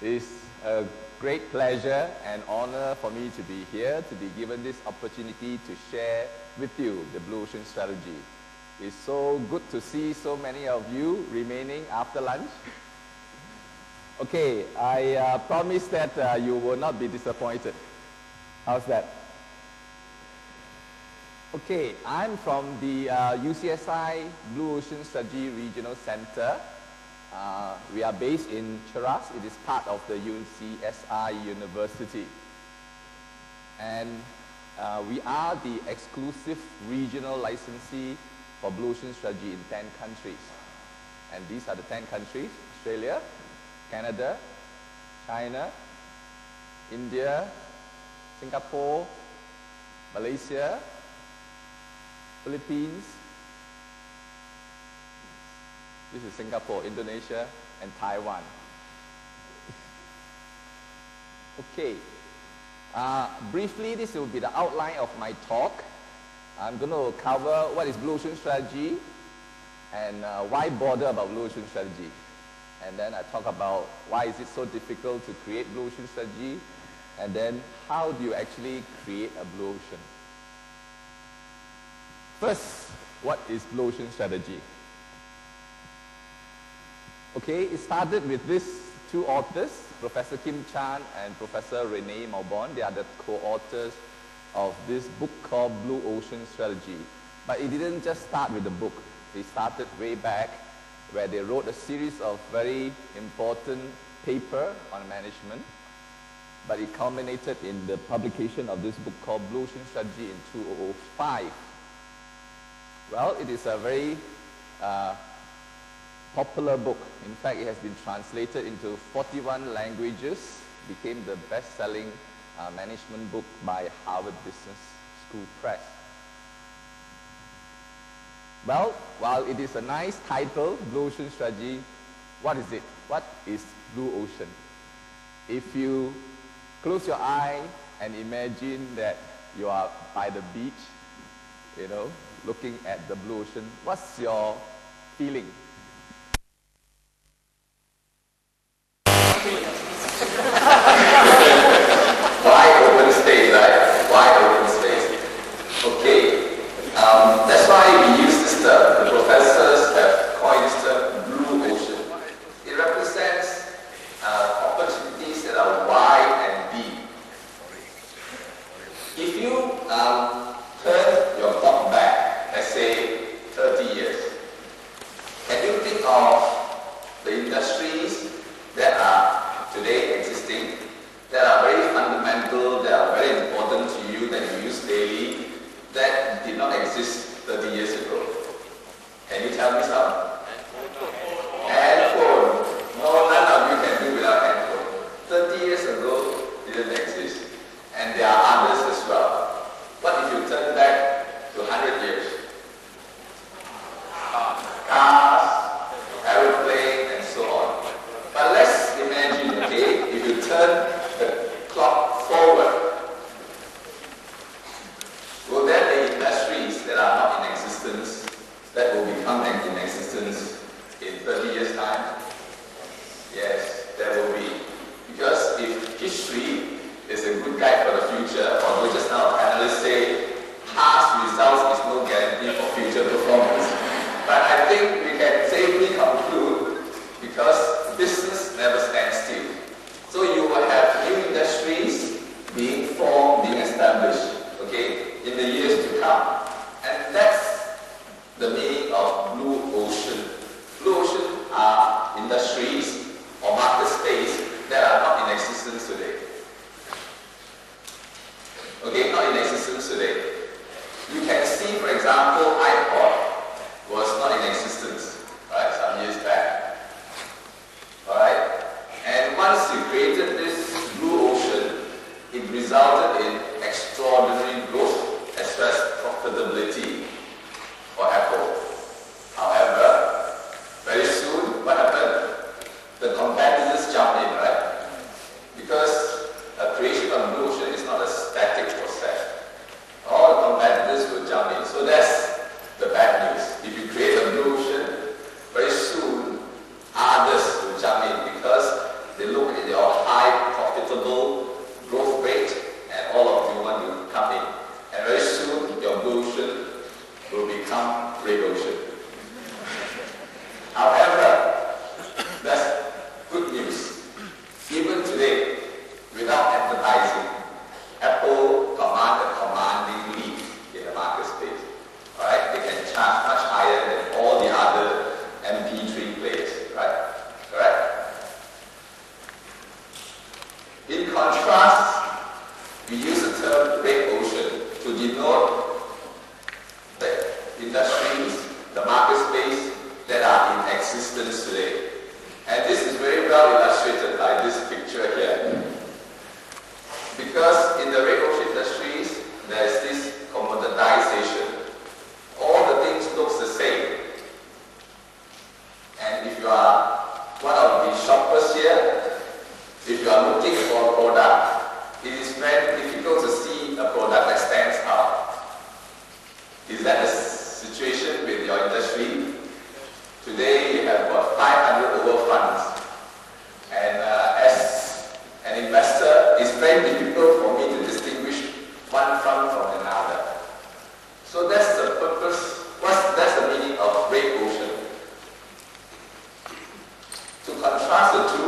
It's a great pleasure and honor for me to be here, to be given this opportunity to share with you the Blue Ocean strategy. It's so good to see so many of you remaining after lunch. Okay, I promise that you will not be disappointed. How's that? Okay, I'm from the UCSI Blue Ocean Strategy Regional Center. We are based in Cheras. It is part of the UCSI University. And we are the exclusive regional licensee for Blue Ocean Strategy in 10 countries. And these are the 10 countries: Australia, Canada, China, India, Singapore, Malaysia, Philippines, this is Singapore, Indonesia, and Taiwan. Okay, briefly this will be the outline of my talk. I'm going to cover what is Blue Ocean Strategy and why bother about Blue Ocean Strategy. And then I talk about why is it so difficult to create Blue Ocean Strategy, and then how do you actually create a Blue Ocean. First, what is Blue Ocean Strategy? Okay, it started with these two authors, Professor Kim Chan and Professor Renee Maubon. They are the co-authors of this book called Blue Ocean Strategy. But it didn't just start with the book. They started way back where they wrote a series of very important paper on management. But it culminated in the publication of this book called Blue Ocean Strategy in 2005. Well, it is a very popular book. In fact, it has been translated into 41 languages, became the best-selling management book by Harvard Business School Press. Well, while it is a nice title, Blue Ocean Strategy, what is it? What is Blue Ocean? If you close your eye and imagine that you are by the beach, you know, looking at the blue ocean, what's your feeling? Wide open space, right? Wide open space. Okay, that's why we use this term. The professors have coined this term blue ocean. It represents opportunities that are wide and deep. If you turn your clock back, let's say 30 years, can you think of the industries that are today existing, that are very fundamental, that are very important to you, that you use daily, that did not exist 30 years ago? Can you tell me some? Handphone. No, none of you can do without handphone. 30 years ago, it didn't exist. And there are others as well. What if you turn back to 100 years? Cars, aeroplane, and so on. But let's imagine, okay, if you turn the clock forward, will there be industries that are not in existence that will become in existence in 30 years' time? Yes, there will be. Because if history is a good guide for the future, although just now panelists say past results is no guarantee for future performance. But I think we can safely conclude, because business never stands still. So you will have new industries being formed, being established, okay, in the years to come. And that's the meaning of blue ocean. Blue ocean are industries or market space that are not in existence today. Okay, not in existence today. You can see, for example, iPod was not in existence, right, some years back. Alright? And once you created this blue ocean, it resulted in extraordinary growth as well as profitability for Apple. However, very soon, what happened? The competitors jumped in, right? Because a creation of blue ocean is not a static process. All the competitors will jump in. So that's the bad news. If you create a blue ocean, very soon others will jump in because they look at the contrast, we use the term red ocean to denote the industries, the market space that are in existence today. And this is very well illustrated by this picture here. Because in the red ocean industries, there is this commoditization. All the things looks the same. And if you are one of the shoppers here, if you are looking for a product, it is very difficult to see a product that stands out. Is that the situation with your industry? Today you have got 500 over funds. And as an investor, it's very difficult for me to distinguish one fund from another. So that's the purpose, that's the meaning of red ocean. To contrast the two,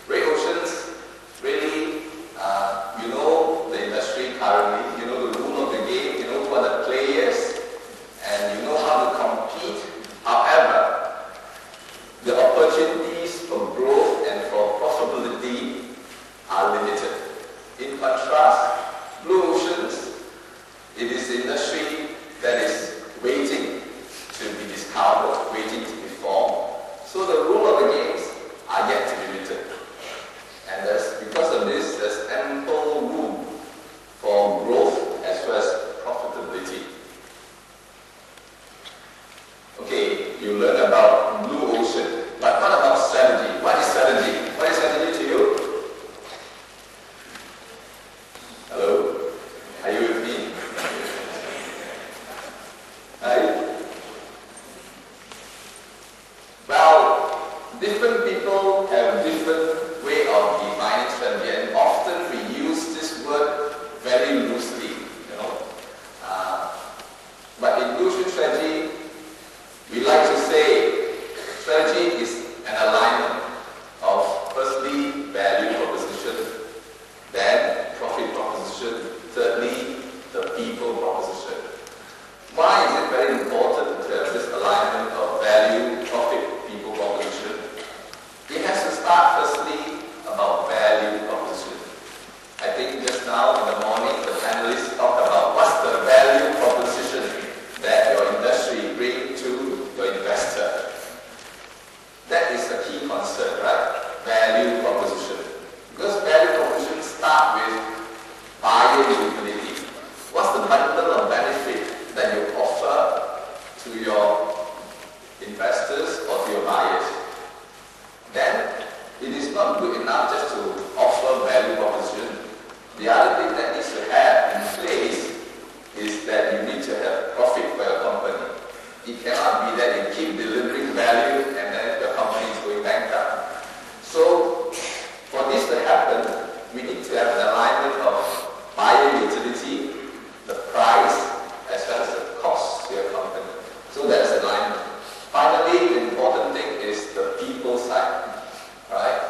red oceans really, you know the industry currently, you know the rule of the game, you know who are the players, and you know how to compete. However, the opportunities for growth and for profitability are limited. In contrast, blue oceans, it is the industry that is waiting to be discovered, waiting to be formed. So the rule of the games are yet to be written. And because of this, there's ample room for growth as well as profitability. Okay, you learn about blue ocean, but what about strategy? What is strategy? What is strategy to you? Hello? Are you with me? Hi? Well, different people have different way of defining strategy, and often we use this word very loosely, you know. But in blue ocean strategy, we like to say strategy is an alignment of firstly value proposition, then profit proposition, thirdly the people proposition. Why is it very important to have this alignment of value, profit, people proposition? It has to start firstly about value proposition. I think just now in the morning the panelists talked about what's the value proposition that your industry brings to your investor. That is a key concern, right? Value proposition. Because value proposition start with buyer utility. What's the bundle of benefit that you offer to your investors or to your buyers? Then it is not good enough just to offer value proposition. The other thing that needs to have in place is that you need to have profit for your company. It cannot be that you keep delivering value and then your company is going bankrupt. So for this to happen, we need to have an alignment of buyer utility, the price, as well as the cost to your company. So that's alignment. Finally, the important thing is the people side, right?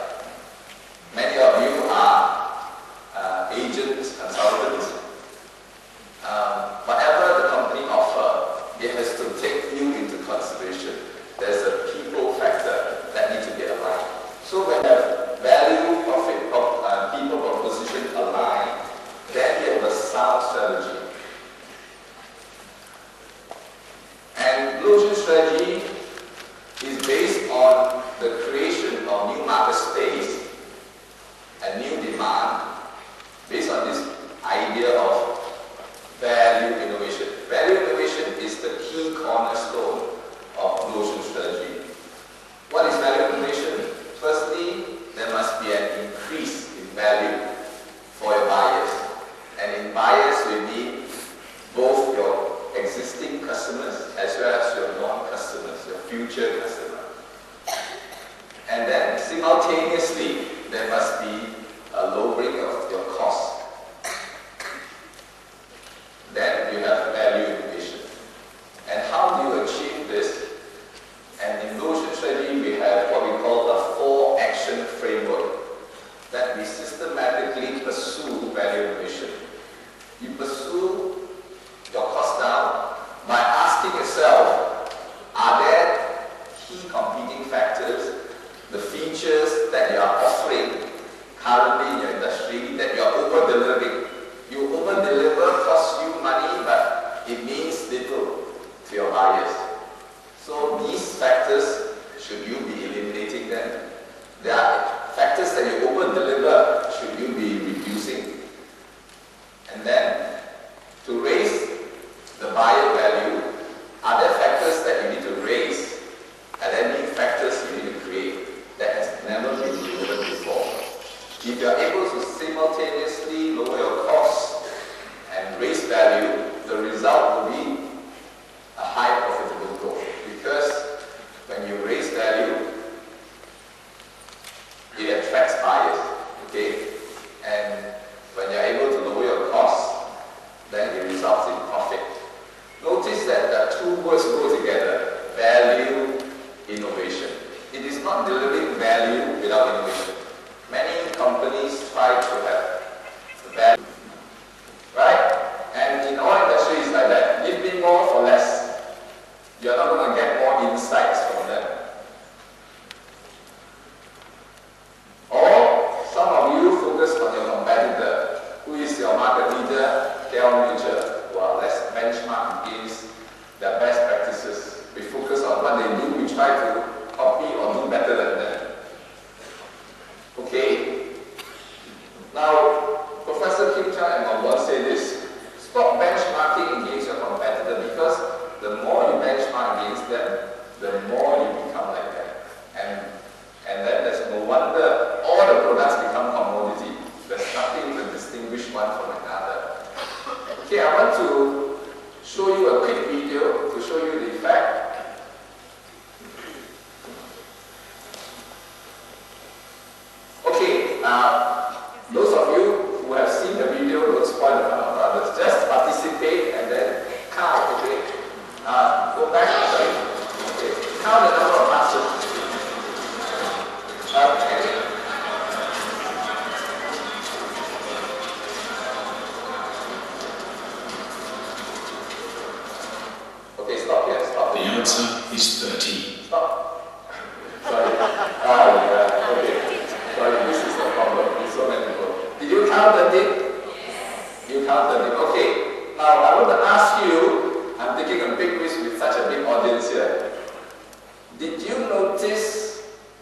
Many of you are agents, consultants. Whatever the company offers, it has to take you into consideration. There's a people factor that needs to be aligned. So when you have value, profit, people proposition aligned, then you have a sound strategy. And blue ocean strategy is based on the creation of new market space and new demand based on this idea of value innovation. Value innovation is the key cornerstone of blue ocean strategy. What is value innovation? Firstly, there must be an increase in value for your buyers. And in buyers, we need both your existing customers as well as your non-customers, your future customers. And then simultaneously, there must be a lowering of your cost. Then you have value innovation. And how do you achieve this? And in blue ocean strategy, we have what we call a 4-action framework that we systematically pursue value innovation. You pursue your cost down by asking yourself, are there key competing factors, the features that you are offering currently in your industry that you are over-delivering. You over-deliver costs you money, but it means little to your buyers. So these factors, should you be eliminating them? There are factors that you over-deliver, should you be reducing? And then, to raise the buyer value, are there factors that you need to raise? Are there new factors you need to create that has never been delivered before? If you are able to simultaneously lower your costs and raise value, the result will be a high profitable growth. Because when you raise value, it attracts buyers, okay? And when you're able to lower your costs, then it results in profit. Notice that the two words go together: value, innovation. It is not delivering value without innovation. Many companies try to have value, right? And in our industry, it's like that. Give me more for less. You're not going to get more insights from them. Or some of you focus on your competitor, who is your market leader, KL Major, who are less benchmark against their best practices. We focus on what they do, we try to copy or do better than them. Okay? Now, Professor Kim Chan and Mabon say this: stop benchmarking against your competitor, because the more you benchmark against them, the more you become like them. And then there's no wonder all the products become commodity. There's nothing to distinguish one from another. Okay, I want to show you a quick video to show you the effect. Okay, those of you who have seen the video, don't spoil the fun of others. Just participate and then count, okay? Go back, sorry. Okay, count the number of passes. Okay. Okay, stop here, stop. The answer is 13. Stop. Sorry. Yeah, okay. Sorry, this is the problem with so many people. Did you count 13? Yes. You counted it. Okay. Now, I want to ask you, I'm taking a big risk with such a big audience here. Did you notice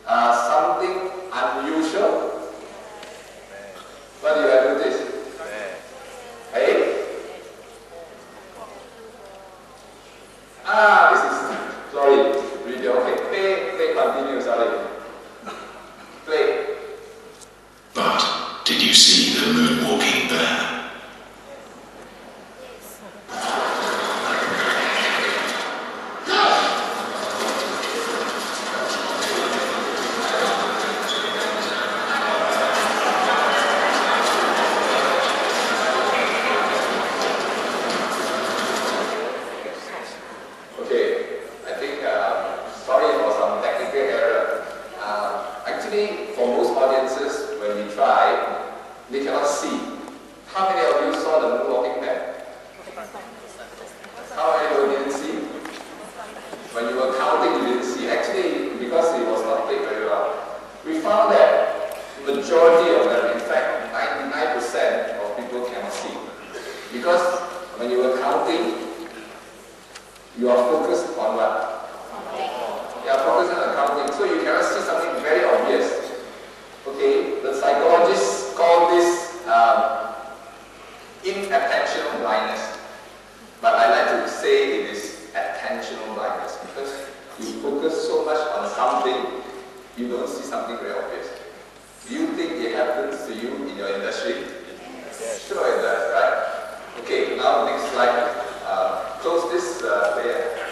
something unusual? What do you have noticed? Hey? This is, sorry, video. Okay, play, continue, sorry. Play. But did you see the moonwalking bear? Sure it does, right? Okay, now next slide. Close this player.